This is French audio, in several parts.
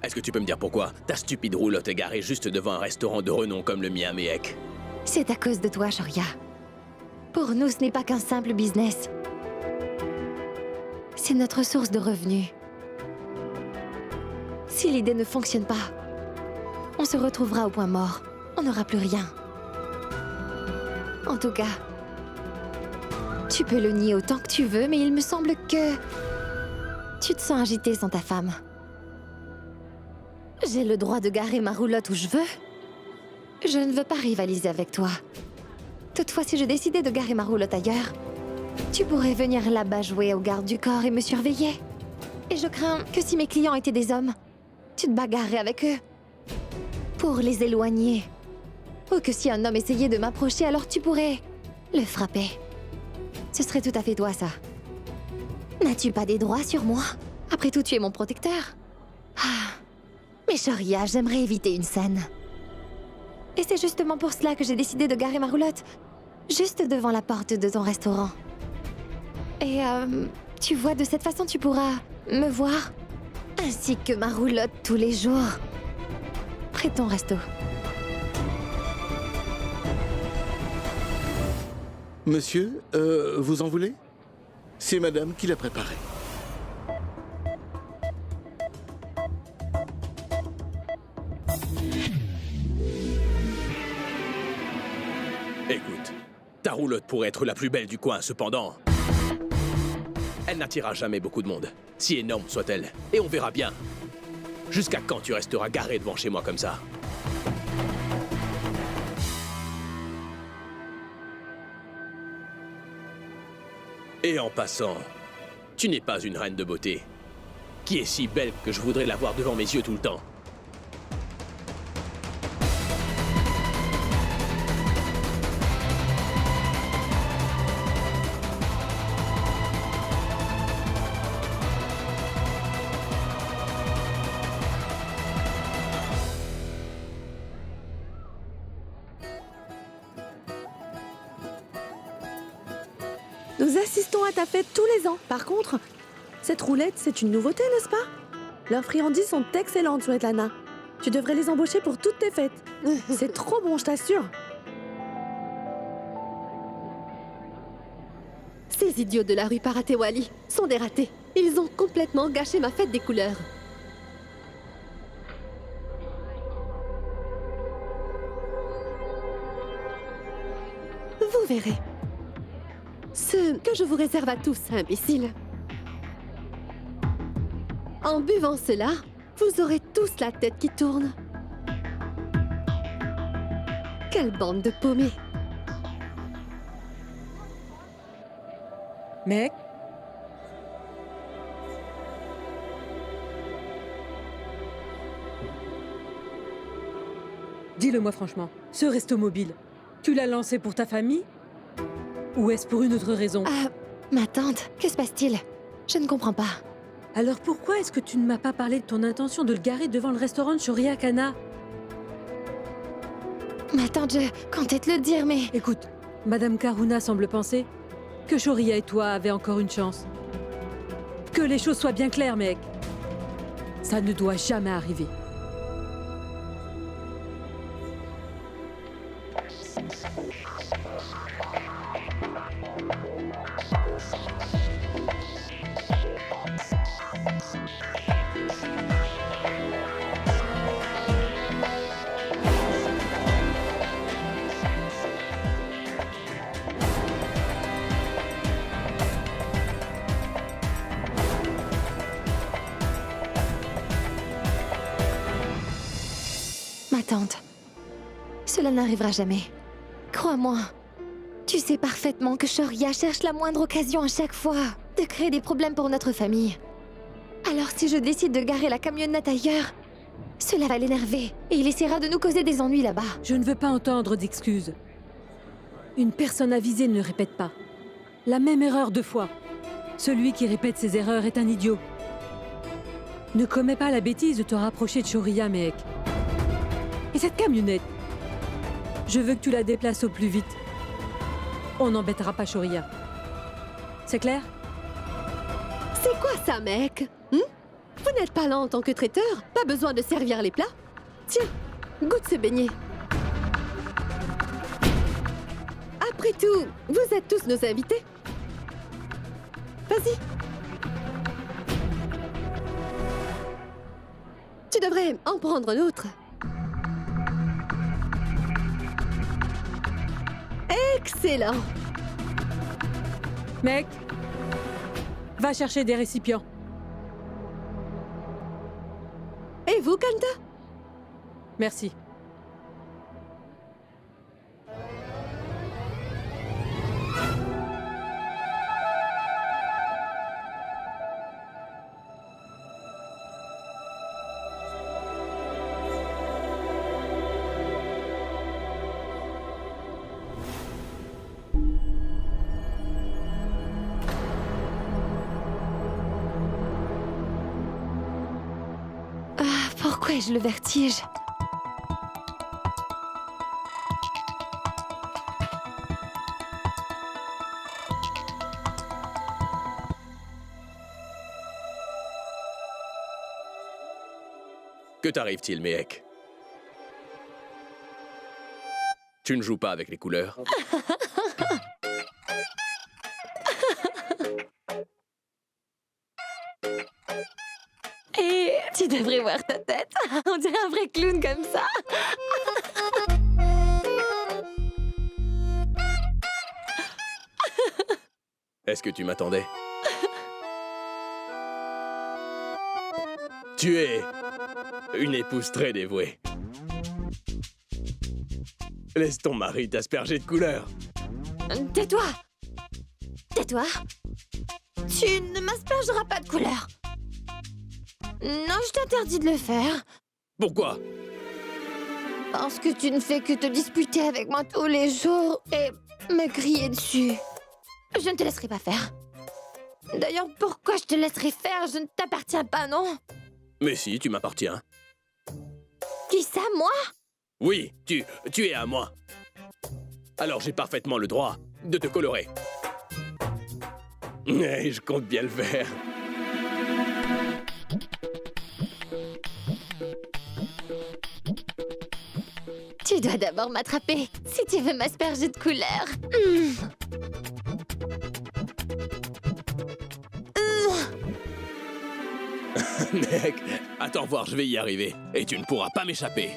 Est-ce que tu peux me dire pourquoi ta stupide roulotte est garée juste devant un restaurant de renom comme le mien, Mehek? C'est à cause de toi, Shoria. Pour nous, ce n'est pas qu'un simple business. C'est notre source de revenus. Si l'idée ne fonctionne pas, on se retrouvera au point mort. On n'aura plus rien. En tout cas, tu peux le nier autant que tu veux, mais il me semble que tu te sens agité sans ta femme. J'ai le droit de garer ma roulotte où je veux. Je ne veux pas rivaliser avec toi. Toutefois, si je décidais de garer ma roulotte ailleurs, tu pourrais venir là-bas jouer au garde du corps et me surveiller. Et je crains que si mes clients étaient des hommes, tu te bagarrerais avec eux pour les éloigner. Ou que si un homme essayait de m'approcher, alors tu pourrais le frapper. Ce serait tout à fait toi, ça. N'as-tu pas des droits sur moi? Après tout, tu es mon protecteur. Ah. Mais Shoria, j'aimerais éviter une scène. Et c'est justement pour cela que j'ai décidé de garer ma roulotte juste devant la porte de ton restaurant. Et tu vois, de cette façon, tu pourras me voir, ainsi que ma roulotte tous les jours, près de ton resto. Monsieur, vous en voulez? C'est madame qui l'a préparé. Écoute, ta roulotte pourrait être la plus belle du coin, cependant. Elle n'attirera jamais beaucoup de monde, si énorme soit-elle. Et on verra bien. Jusqu'à quand tu resteras garé devant chez moi comme ça? Et en passant, tu n'es pas une reine de beauté, qui est si belle que je voudrais la voir devant mes yeux tout le temps. Nous assistons à ta fête tous les ans. Par contre, cette roulette, c'est une nouveauté, n'est-ce pas? Leurs friandises sont excellentes, Svetlana. Tu devrais les embaucher pour toutes tes fêtes. C'est trop bon, je t'assure. Ces idiots de la rue Paratewali sont des ratés. Ils ont complètement gâché ma fête des couleurs. Vous verrez. Ce que je vous réserve à tous, imbéciles. En buvant cela, vous aurez tous la tête qui tourne. Quelle bande de paumés! Mec? Dis-le-moi franchement, ce resto mobile, tu l'as lancé pour ta famille? Ou est-ce pour une autre raison? Ah, ma tante, que se passe-t-il? Je ne comprends pas. Alors pourquoi est-ce que tu ne m'as pas parlé de ton intention de le garer devant le restaurant de Shoria Kana? Ma tante, je comptais te le dire, mais... Écoute, Madame Karuna semble penser que Shoria et toi avaient encore une chance. Que les choses soient bien claires, mec. Ça ne doit jamais arriver. Ma tante, cela n'arrivera jamais. Crois-moi. Tu sais parfaitement que Shoria cherche la moindre occasion à chaque fois de créer des problèmes pour notre famille. Alors si je décide de garer la camionnette ailleurs, cela va l'énerver et il essaiera de nous causer des ennuis là-bas. Je ne veux pas entendre d'excuses. Une personne avisée ne répète pas la même erreur 2 fois. Celui qui répète ses erreurs est un idiot. Ne commets pas la bêtise de te rapprocher de Shoria, mec. Et cette camionnette, je veux que tu la déplaces au plus vite. On n'embêtera pas Shoria. C'est clair? C'est quoi ça, mec? Vous n'êtes pas là en tant que traiteur. Pas besoin de servir les plats. Tiens, goûte ce beignet. Après tout, vous êtes tous nos invités. Vas-y. Tu devrais en prendre un autre. Excellent. Mec, va chercher des récipients. Et vous, Kanta? Merci. Pourquoi ai-je le vertige? Que t'arrive-t-il, Méhek? Tu ne joues pas avec les couleurs? Et tu devrais voir ta tête. On dirait un vrai clown comme ça. Est-ce que tu m'attendais? Tu es une épouse très dévouée. Laisse ton mari t'asperger de couleurs. Tais-toi. Tais-toi. Tu ne m'aspergeras pas de couleur. Non, je t'interdis de le faire. Pourquoi? Parce que tu ne fais que te disputer avec moi tous les jours et me crier dessus. Je ne te laisserai pas faire. D'ailleurs, pourquoi je te laisserai faire? Je ne t'appartiens pas, non? Mais si, tu m'appartiens. Qui ça, moi? Oui, tu es à moi. Alors j'ai parfaitement le droit de te colorer. Et je compte bien le faire. Tu dois d'abord m'attraper si tu veux m'asperger de couleur. Mec, attends voir, je vais y arriver. Et tu ne pourras pas m'échapper.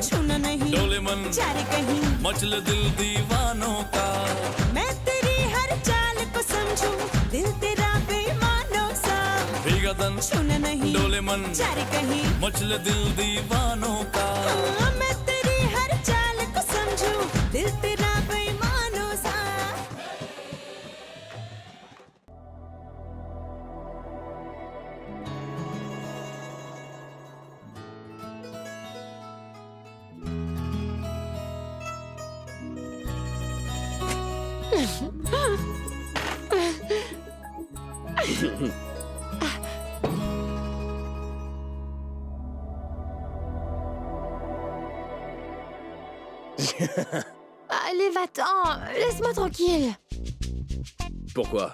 छूना नहीं डोले मन जारे कहीं मचल दिल दीवानों का मैं तेरी हर चाल को समझूं दिल तेरा बेईमानों सा भीगा तन छूना नहीं डोले मन जारे कहीं मचल दिल दीवानों का मैं तेरी हर चाल को समझूं दिल तेरा बेईमानों सा Allez, va-t'en. Laisse-moi tranquille. Pourquoi?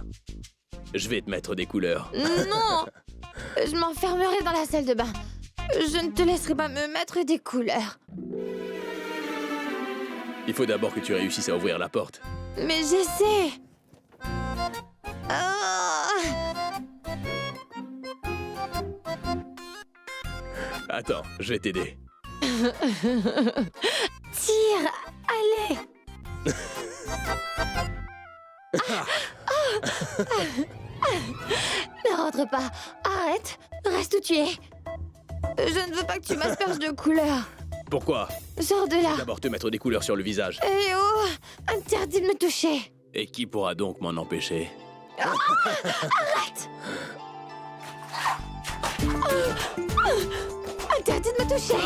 Je vais te mettre des couleurs. Non! Je m'enfermerai dans la salle de bain. Je ne te laisserai pas me mettre des couleurs. Il faut d'abord que tu réussisses à ouvrir la porte. Mais j'essaie. Ah. Attends, je vais t'aider. Tire, allez. Ne rentre pas. Arrête. Reste où tu es. Je ne veux pas que tu m'asperges de couleurs. Pourquoi? Sors de là. D'abord te mettre des couleurs sur le visage. Eh oh! Interdit de me toucher. Et qui pourra donc m'en empêcher? Arrête! Interdit de me toucher.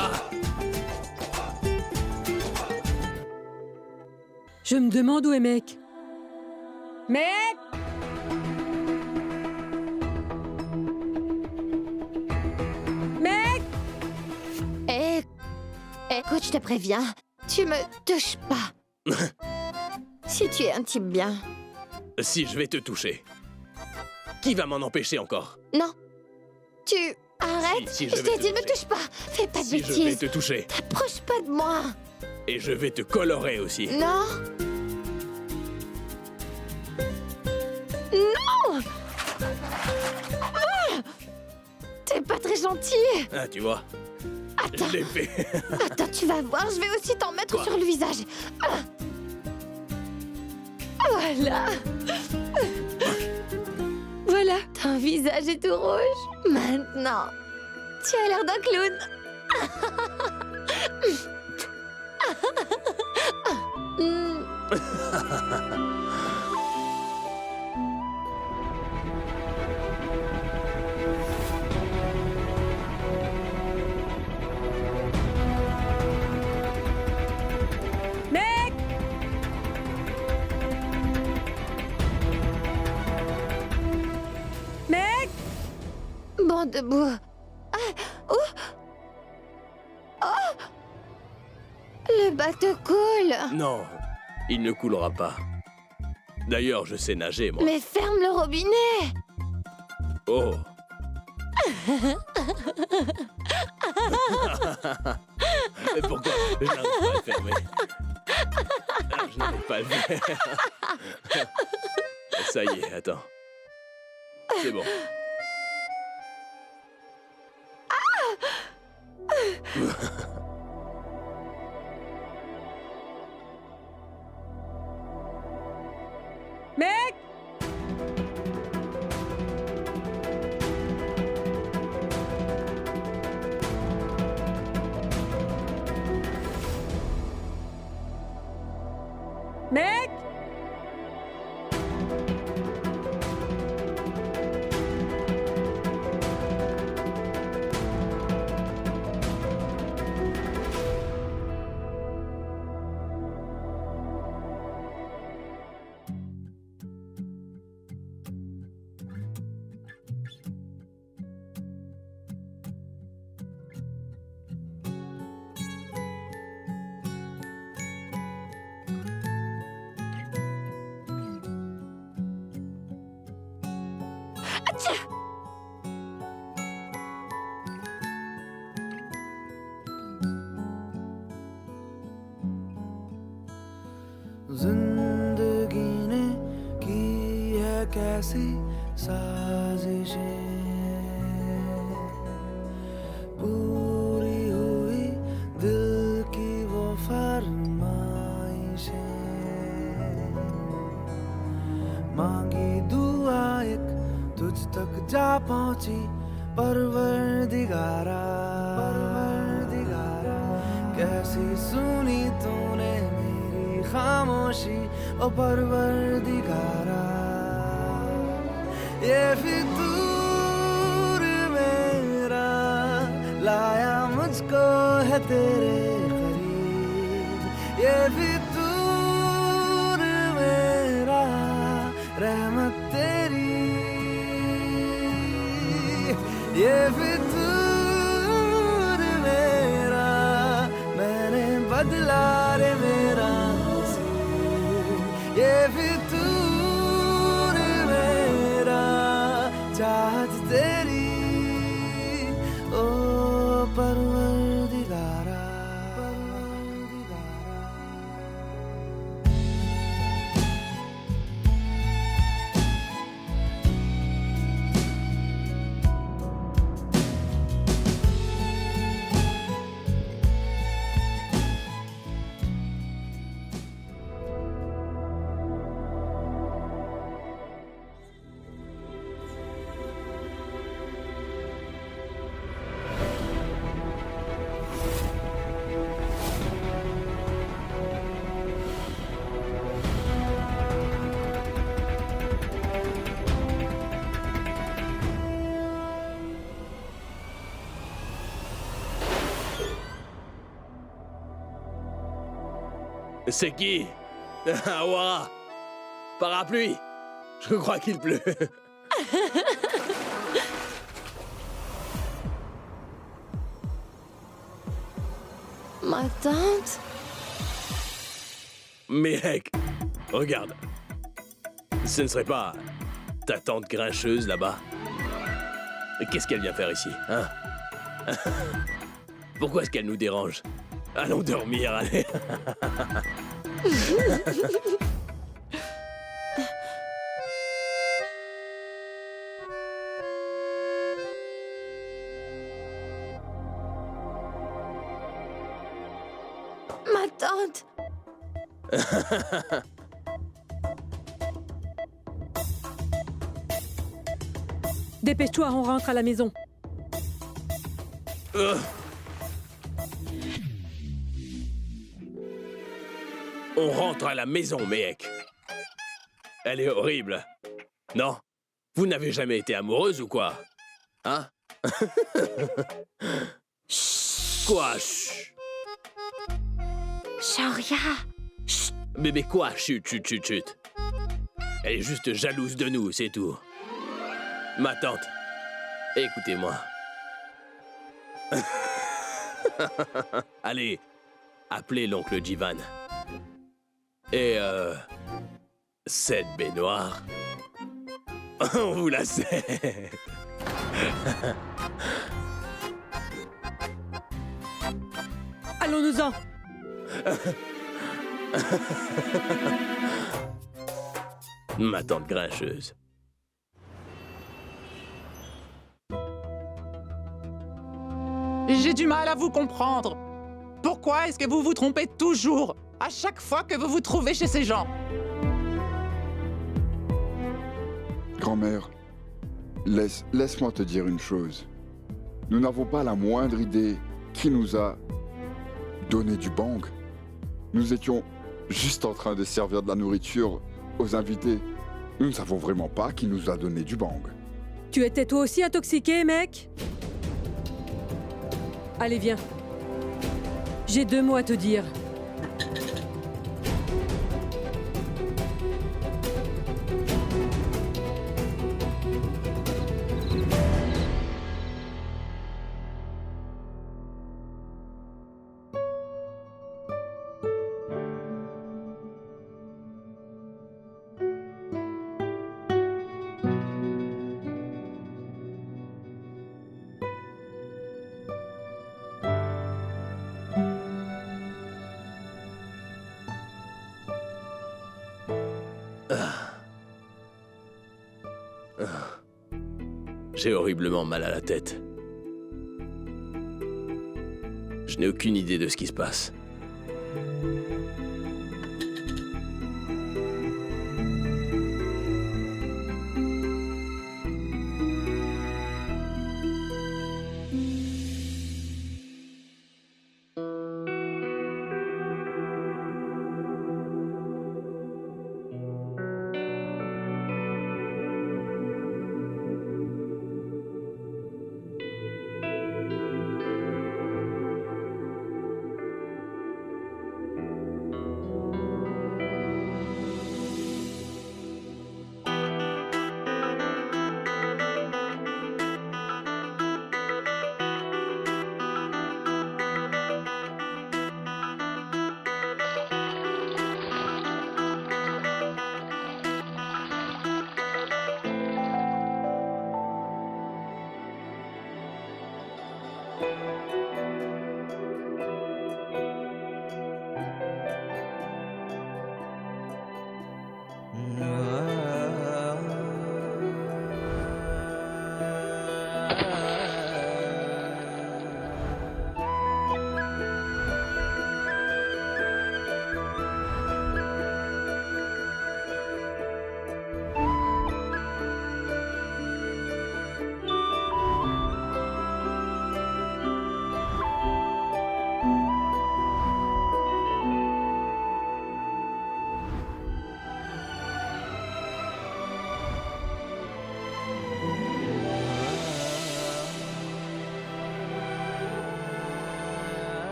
Je me demande où est Mec. Mec! Mec! Écoute, je te préviens, tu me touches pas. Si tu es un type bien. Si je vais te toucher. Qui va m'en empêcher encore? Non. Tu... Arrête. Si, je je t'ai vais te dit, ne me toucher. touche pas. Fais pas de Si je vais bêtises. te toucher. T'approches pas de moi. Et je vais te colorer aussi. Non. Non. Ah. T'es pas très gentil. Ah, tu vois? Attends. Je l'ai fait. Attends, tu vas voir, je vais aussi t'en mettre Quoi? sur le visage. Ah. Voilà. Voilà, ton visage est tout rouge. Maintenant, tu as l'air d'un clown. Mec! Mec! Bon, debout. Ah, oh. Oh. Le bateau coule. Non, il ne coulera pas. D'ailleurs, je sais nager, moi. Mais ferme le robinet. Oh. Mais pourquoi? Je n'arrive pas à le fermer. Je n'arrive pas à le faire. Ça y est, attends. C'est bon. Mec! Mec! जिंदगी ने की है कैसी साजिशें पूरी हुई दिल की वो फरमाइशें मांगी दुआ एक तुझ तक जा पहुंची परवरदिगारा कैसी सुनी तूने खामोशी ओ परवरदिगारा ये फितूर मेरा लाया मुझको है तेरे करीब ये फितूर मेरा रहमत तेरी ये फितूर मेरा मैंने बदला रे मेरा ये फितूर मेरा C'est qui? Awara! Parapluie! Je crois qu'il pleut. Ma tante? Mehek, regarde. Ce ne serait pas ta tante grincheuse là-bas? Qu'est-ce qu'elle vient faire ici, hein? Pourquoi est-ce qu'elle nous dérange? Allons dormir, allez. Ma tante? Dépêche-toi, on rentre à la maison. On rentre à la maison, Mehek. Elle est horrible. Non? Vous n'avez jamais été amoureuse ou quoi? Hein? Quoi? Chut. Shoria! Bébé quoi? Chut, chut, chut, chut. Elle est juste jalouse de nous, c'est tout. Ma tante, écoutez-moi. Allez, appelez l'oncle Jivan. Et cette baignoire, on vous la sait. Allons-nous-en. Ma tante grincheuse. J'ai du mal à vous comprendre. Pourquoi est-ce que vous vous trompez toujours à chaque fois que vous vous trouvez chez ces gens? Grand-mère, laisse-moi te dire une chose. Nous n'avons pas la moindre idée qui nous a donné du bang. Nous étions juste en train de servir de la nourriture aux invités. Nous ne savons vraiment pas qui nous a donné du bang. Tu étais toi aussi intoxiqué, mec? Allez, viens. J'ai 2 mots à te dire. J'ai horriblement mal à la tête. Je n'ai aucune idée de ce qui se passe.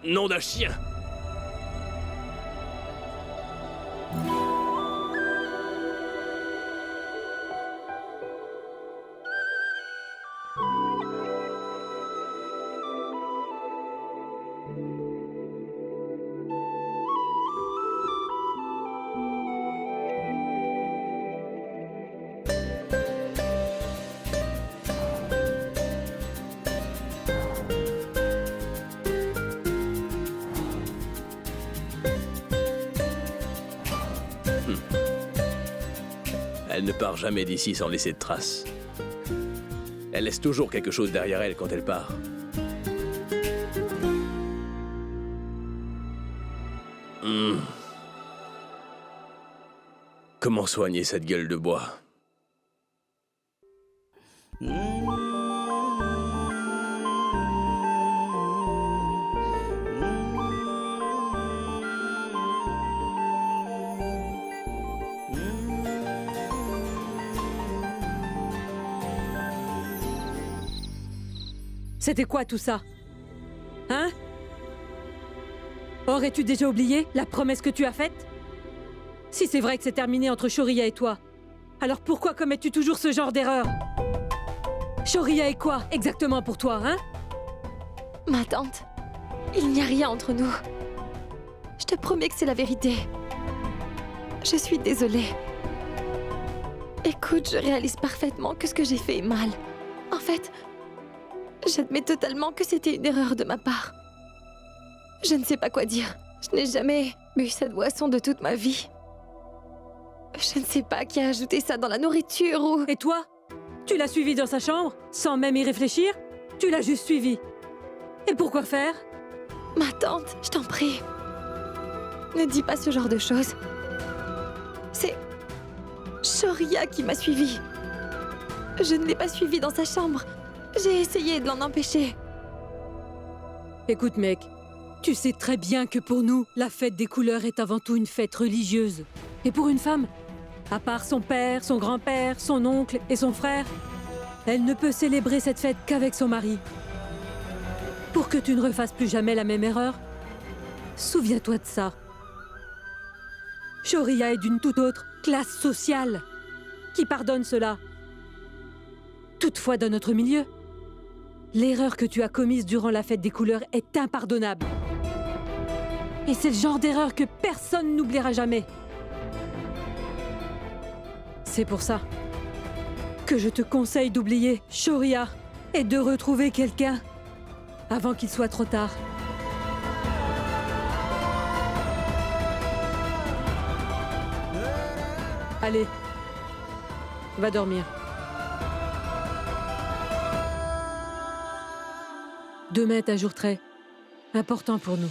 Nom d'un chien! Elle ne part jamais d'ici sans laisser de traces. Elle laisse toujours quelque chose derrière elle quand elle part. Comment soigner cette gueule de bois? C'était quoi tout ça? Hein? Aurais-tu déjà oublié la promesse que tu as faite? Si c'est vrai que c'est terminé entre Shoria et toi, alors pourquoi commets-tu toujours ce genre d'erreur? Shoria est quoi exactement pour toi, hein? Ma tante, il n'y a rien entre nous. Je te promets que c'est la vérité. Je suis désolée. Écoute, je réalise parfaitement que ce que j'ai fait est mal. En fait, j'admets totalement que c'était une erreur de ma part. Je ne sais pas quoi dire. Je n'ai jamais bu cette boisson de toute ma vie. Je ne sais pas qui a ajouté ça dans la nourriture ou... Et toi? Tu l'as suivi dans sa chambre, sans même y réfléchir? Tu l'as juste suivi. Et pourquoi faire? Ma tante, je t'en prie. Ne dis pas ce genre de choses. C'est... Shoria qui m'a suivi. Je ne l'ai pas suivi dans sa chambre. J'ai essayé de l'en empêcher. Écoute, mec, tu sais très bien que pour nous, la fête des couleurs est avant tout une fête religieuse. Et pour une femme, à part son père, son grand-père, son oncle et son frère, elle ne peut célébrer cette fête qu'avec son mari. Pour que tu ne refasses plus jamais la même erreur, souviens-toi de ça. Shoria est d'une toute autre classe sociale qui pardonne cela. Toutefois, dans notre milieu, l'erreur que tu as commise durant la fête des couleurs est impardonnable. Et c'est le genre d'erreur que personne n'oubliera jamais. C'est pour ça que je te conseille d'oublier Shoria et de retrouver quelqu'un avant qu'il soit trop tard. Allez, va dormir. Demain est un jour très important pour nous.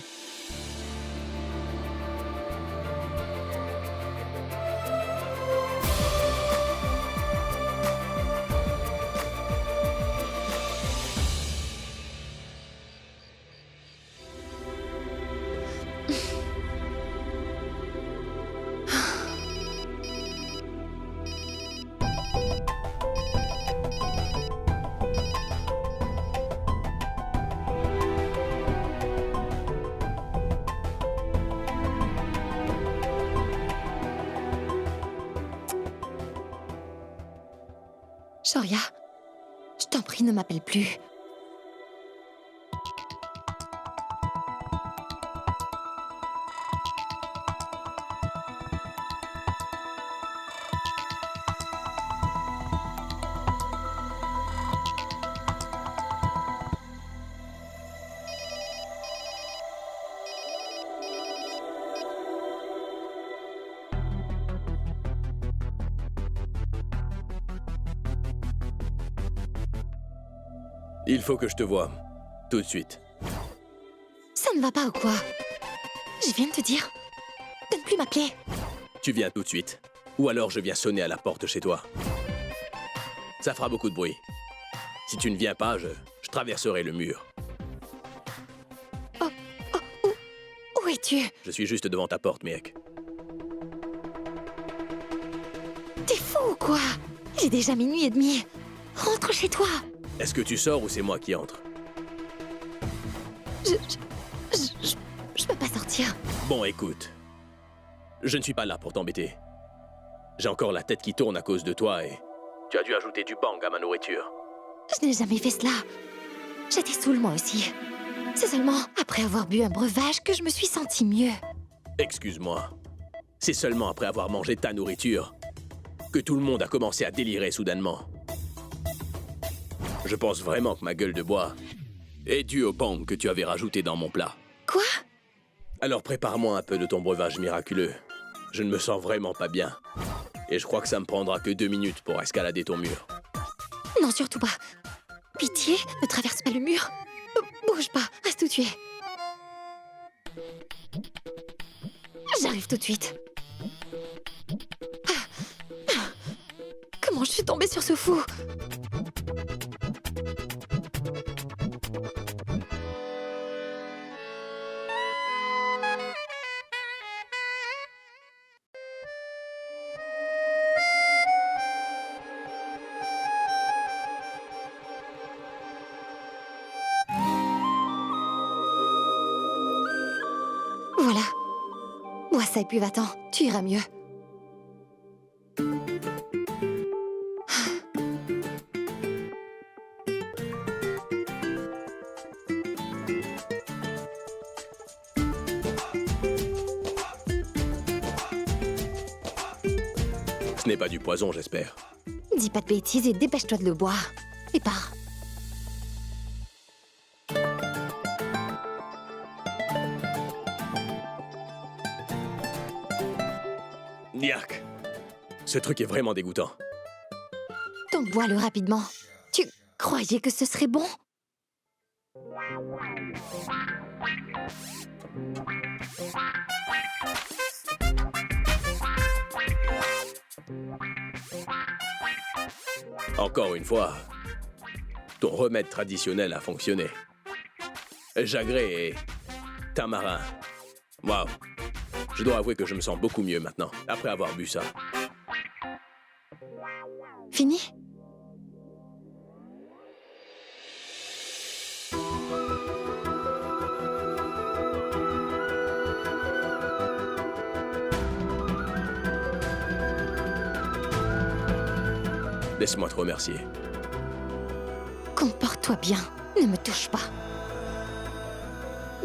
Shoria, je t'en prie, ne m'appelle plus. Il faut que je te voie. Tout de suite. Ça ne va pas ou quoi? Je viens de te dire de ne plus m'appeler. Tu viens tout de suite. Ou alors je viens sonner à la porte chez toi. Ça fera beaucoup de bruit. Si tu ne viens pas, je traverserai le mur. Où es-tu? Je suis juste devant ta porte, Miek. T'es fou ou quoi? Il est déjà minuit et demi. Rentre chez toi. Est-ce que tu sors ou c'est moi qui entre? Je peux pas sortir. Bon, écoute. Je ne suis pas là pour t'embêter. J'ai encore la tête qui tourne à cause de toi et... Tu as dû ajouter du bang à ma nourriture. Je n'ai jamais fait cela. J'étais saoule moi aussi. C'est seulement après avoir bu un breuvage que je me suis sentie mieux. Excuse-moi. C'est seulement après avoir mangé ta nourriture que tout le monde a commencé à délirer soudainement. Je pense vraiment que ma gueule de bois est due au bang que tu avais rajouté dans mon plat. Quoi? Alors prépare-moi un peu de ton breuvage miraculeux. Je ne me sens vraiment pas bien. Et je crois que ça me prendra que 2 minutes pour escalader ton mur. Non, surtout pas. Pitié, ne traverse pas le mur. Bouge pas, reste où tu es. J'arrive tout de suite. Comment je suis tombée sur ce fou? Voilà. Bois ça et puis va-t'en, tu iras mieux. Ce n'est pas du poison, j'espère. Dis pas de bêtises et dépêche-toi de le boire. Et pars. Niaque! Ce truc est vraiment dégoûtant. Donc bois-le rapidement. Tu croyais que ce serait bon? Encore une fois, ton remède traditionnel a fonctionné. Jagré et tamarin. Waouh! Je dois avouer que je me sens beaucoup mieux maintenant, après avoir bu ça. Fini? Laisse-moi te remercier. Comporte-toi bien. Ne me touche pas.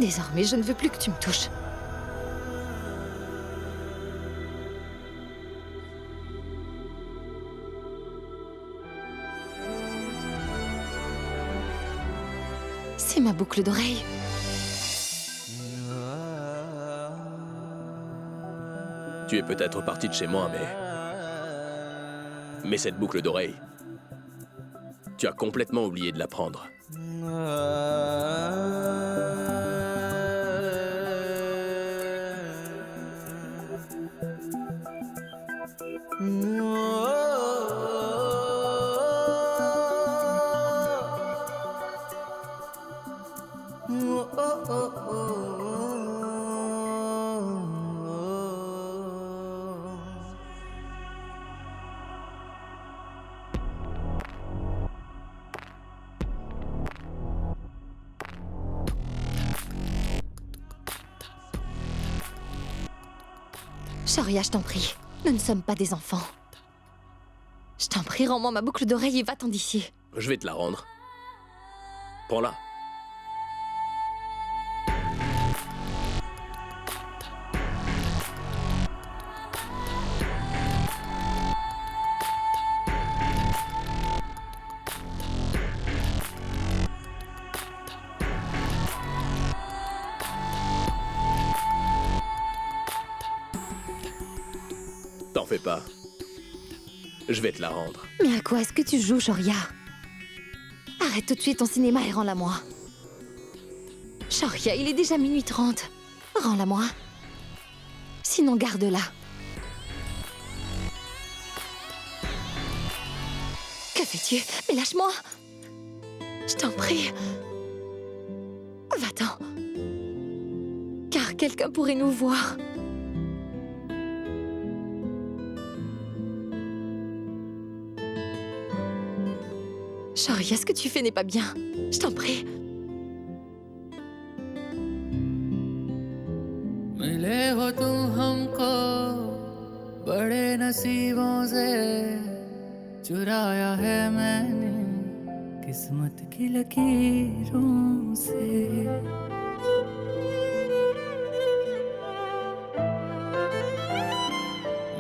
Désormais, je ne veux plus que tu me touches. C'est ma boucle d'oreille. Tu es peut-être parti de chez moi, mais cette boucle d'oreille, tu as complètement oublié de la prendre. Shoria, je t'en prie. Nous ne sommes pas des enfants. Je t'en prie, rends-moi ma boucle d'oreille et va-t'en d'ici. Je vais te la rendre. Prends-la. T'en fais pas. Je vais te la rendre. Mais à quoi est-ce que tu joues, Shoria? Arrête tout de suite ton cinéma et rends-la moi. Shoria, il est déjà minuit 30. Rends-la moi. Sinon, garde-la. Que fais-tu? Mais lâche-moi. Je t'en prie. Va-t'en. Car quelqu'un pourrait nous voir. Shoria, ce que tu fais n'est pas bien. Je t'en prie. हो तुम हमको बड़े नसीबों से चुराया है मैंने किस्मत की लकीरों से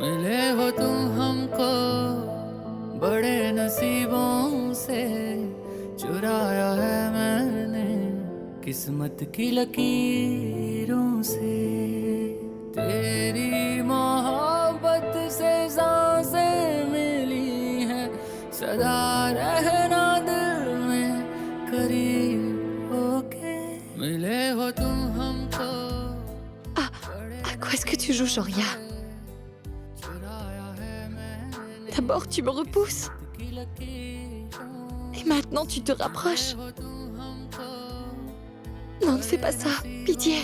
मिले हो तुम हमको बड़े नसीबों से चुराया है मैंने किस्मत की लकीरों से तेरी मोहब्बत से सांसें मिली हैं सदा रहना दिल में करीब होके मिले हो तुम हमको À quoi est-ce que tu joues, Shoria? D'abord, tu me repousses. Et maintenant, tu te rapproches. Non, ne fais pas ça. Pitié.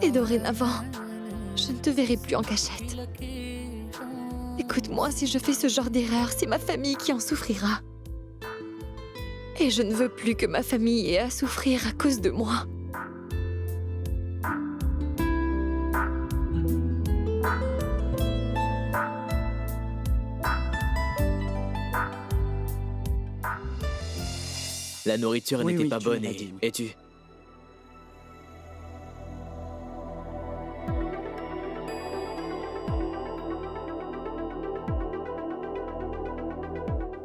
Et dorénavant, je ne te verrai plus en cachette. Écoute-moi, si je fais ce genre d'erreur, c'est ma famille qui en souffrira. Et je ne veux plus que ma famille ait à souffrir à cause de moi. La nourriture n'était pas bonne et tu...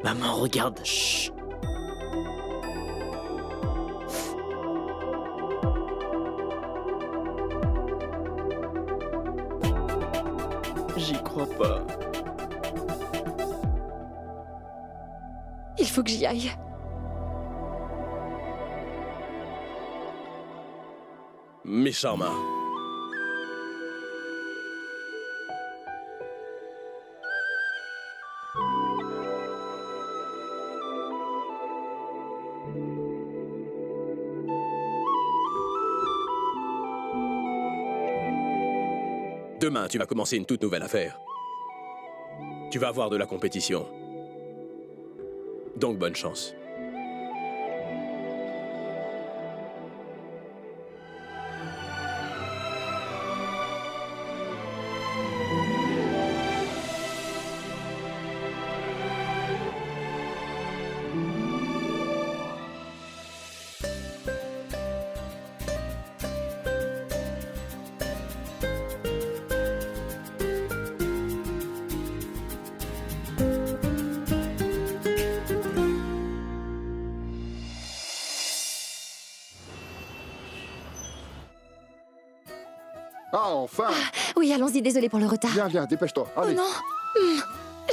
Maman, regarde. Chut. J'y crois pas. Il faut que j'y aille. Miss Sharma. Demain, tu vas commencer une toute nouvelle affaire. Tu vas avoir de la compétition. Donc bonne chance. Ah, enfin! Oui, allons-y, désolé pour le retard. Viens, viens, dépêche-toi. Oh Allez. non.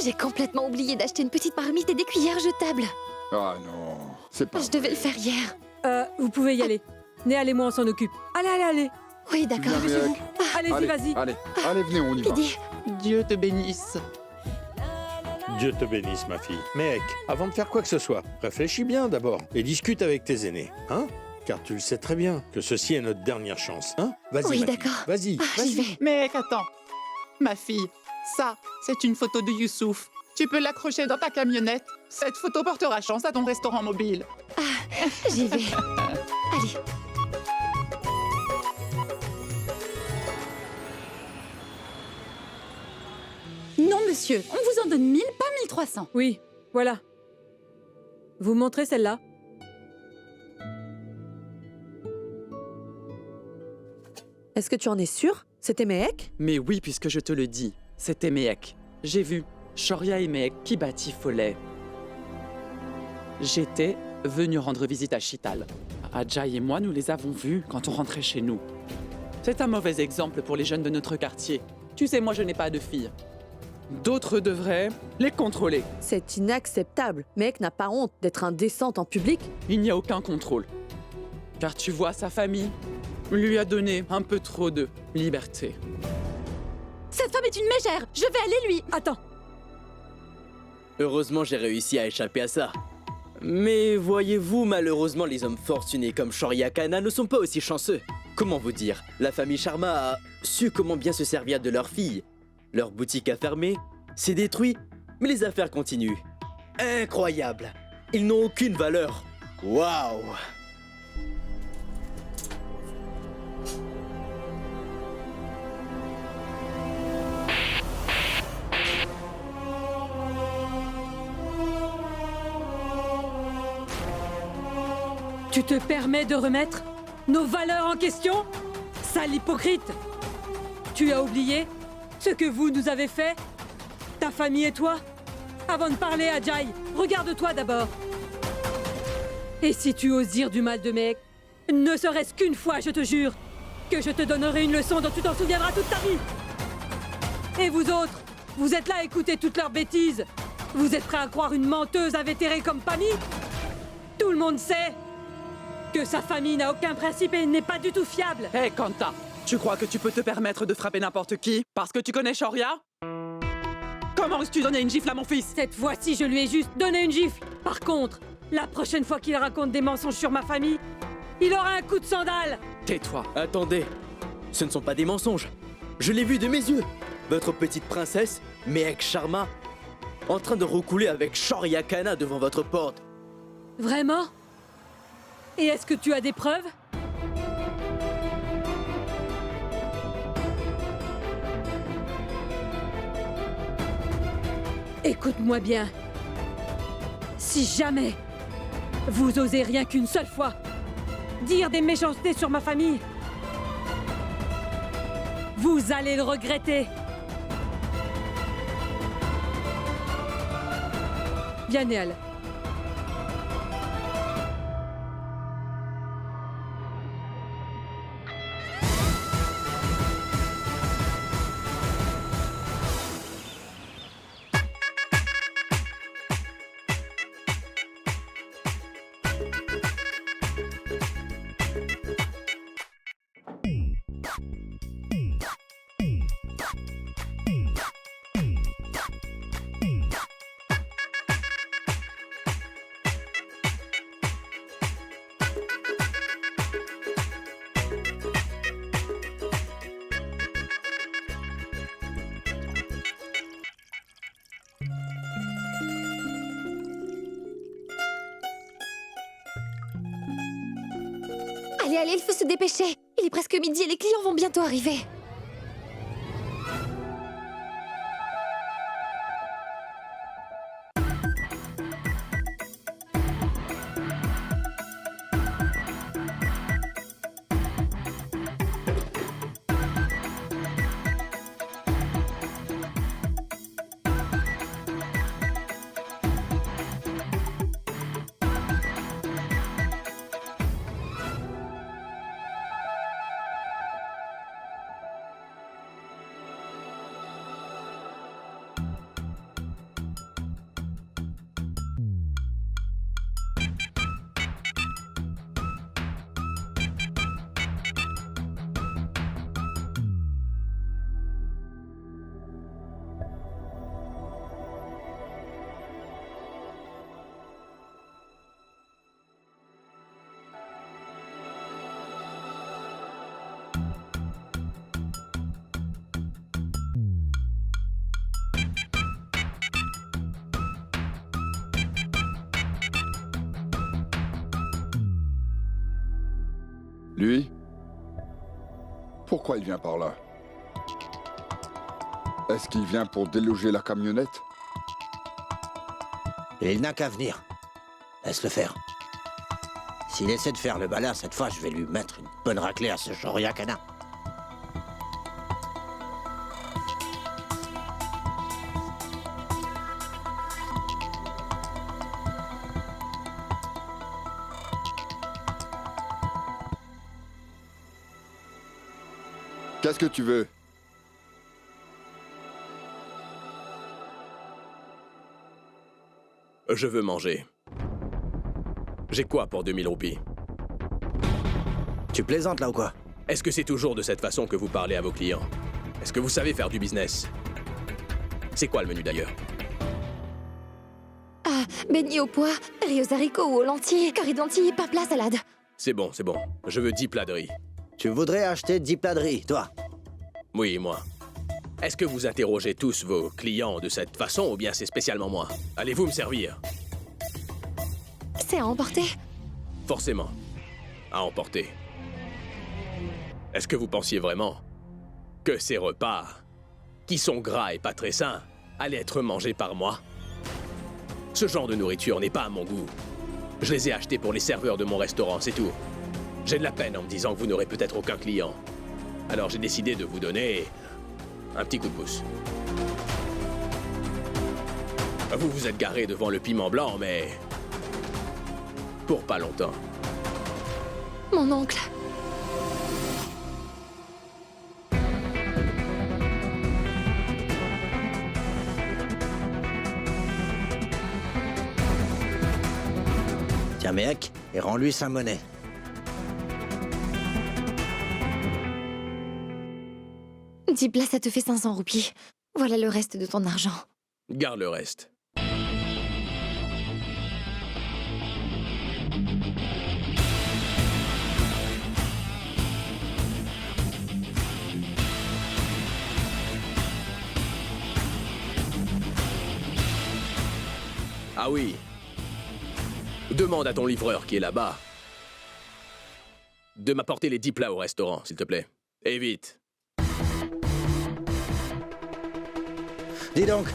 J'ai complètement oublié d'acheter une petite marmite et des cuillères jetables. Ah non, c'est pas Je devais le vrai. faire hier. Vous pouvez y aller. Néal et moi, on s'en occupe. Allez, allez, allez. Oui, Tu d'accord. viens, Méhek? Allez-y, Allez, vas-y. allez, allez, venez, on y va. Pidi, Dieu te bénisse. Dieu te bénisse, ma fille. Mec, avant de faire quoi que ce soit, réfléchis bien d'abord et discute avec tes aînés, hein? Car tu le sais très bien que ceci est notre dernière chance, hein? Vas-y, Oui, ma fille, d'accord. vas-y, J'y vas-y. vais. Mais attends, ma fille, ça, c'est une photo de Youssouf. Tu peux l'accrocher dans ta camionnette. Cette photo portera chance à ton restaurant mobile. J'y vais. Allez. Non, monsieur, on vous en donne 1000, pas 1300. Oui, voilà. Vous montrez celle-là. Est-ce que tu en es sûr? C'était Méhek? Mais oui, puisque je te le dis, c'était Méhek. J'ai vu Shoria et Méhek qui batiffolaient. J'étais venu rendre visite à Chital. Adjaï et moi, nous les avons vus quand on rentrait chez nous. C'est un mauvais exemple pour les jeunes de notre quartier. Tu sais, moi, je n'ai pas de filles. D'autres devraient les contrôler. C'est inacceptable. Méhek n'a pas honte d'être indécente en public. Il n'y a aucun contrôle. Car tu vois, sa famille lui a donné un peu trop de liberté. Cette femme est une mégère. Je vais aller lui. Attends. Heureusement, j'ai réussi à échapper à ça. Mais voyez-vous, malheureusement, les hommes fortunés comme Shoria Khanna ne sont pas aussi chanceux. Comment vous dire? La famille Sharma a su comment bien se servir de leur fille. Leur boutique a fermé, c'est détruit, mais les affaires continuent. Incroyable! Ils n'ont aucune valeur. Waouh! Tu te permets de remettre nos valeurs en question? Sale hypocrite! Tu as oublié ce que vous nous avez fait? Ta famille et toi? Avant de parler à Jai, regarde-toi d'abord. Et si tu oses dire du mal de Mehek, ne serait-ce qu'une fois, je te jure, que je te donnerai une leçon dont tu t'en souviendras toute ta vie. Et vous autres, vous êtes là à écouter toutes leurs bêtises. Vous êtes prêts à croire une menteuse invétérée comme Pammy? Tout le monde sait que sa famille n'a aucun principe et n'est pas du tout fiable. Hé, Kanta, tu crois que tu peux te permettre de frapper n'importe qui parce que tu connais Shoria? Comment oses-tu donner une gifle à mon fils? Cette fois-ci, je lui ai juste donné une gifle. Par contre, la prochaine fois qu'il raconte des mensonges sur ma famille, il aura un coup de sandale. Tais-toi. Attendez, ce ne sont pas des mensonges. Je l'ai vu de mes yeux. Votre petite princesse, Mehek Sharma, en train de roucouler avec Shoria Kana devant votre porte. Vraiment? Et est-ce que tu as des preuves? Écoute-moi bien. Si jamais vous osez rien qu'une seule fois dire des méchancetés sur ma famille, vous allez le regretter. Viens, Néal. Allez, allez, il faut se dépêcher. Il est presque midi et les clients vont bientôt arriver. Lui? Pourquoi il vient par là? Est-ce qu'il vient pour déloger la camionnette? Il n'a qu'à venir. Laisse-le faire. S'il essaie de faire le balin, cette fois, je vais lui mettre une bonne raclée à ce Shoria Kana. Qu'est-ce que tu veux? Je veux manger. J'ai quoi pour 2000 roupies? Tu plaisantes là ou quoi? Est-ce que c'est toujours de cette façon que vous parlez à vos clients? Est-ce que vous savez faire du business? C'est quoi le menu d'ailleurs? Ah, beignets au pois, riz aux haricots ou aux lentilles, curry d'entilles, pas plat, salade. C'est bon, c'est bon. Je veux 10 plats de riz. Tu voudrais acheter 10 plats de riz, toi? Oui, moi. Est-ce que vous interrogez tous vos clients de cette façon ou bien c'est spécialement moi? Allez-vous me servir? C'est à emporter? Forcément. À emporter. Est-ce que vous pensiez vraiment que ces repas, qui sont gras et pas très sains, allaient être mangés par moi? Ce genre de nourriture n'est pas à mon goût. Je les ai achetés pour les serveurs de mon restaurant, c'est tout. J'ai de la peine en me disant que vous n'aurez peut-être aucun client. Alors j'ai décidé de vous donner un petit coup de pouce. Vous vous êtes garé devant le piment blanc, mais pour pas longtemps. Mon oncle. Tiens, Méhek, et rends-lui sa monnaie. Dibla, ça te fait 500 roupies. Voilà le reste de ton argent. Garde le reste. Ah oui. Demande à ton livreur qui est là-bas de m'apporter les 10 plats au restaurant, s'il te plaît. Et vite. Dis donc,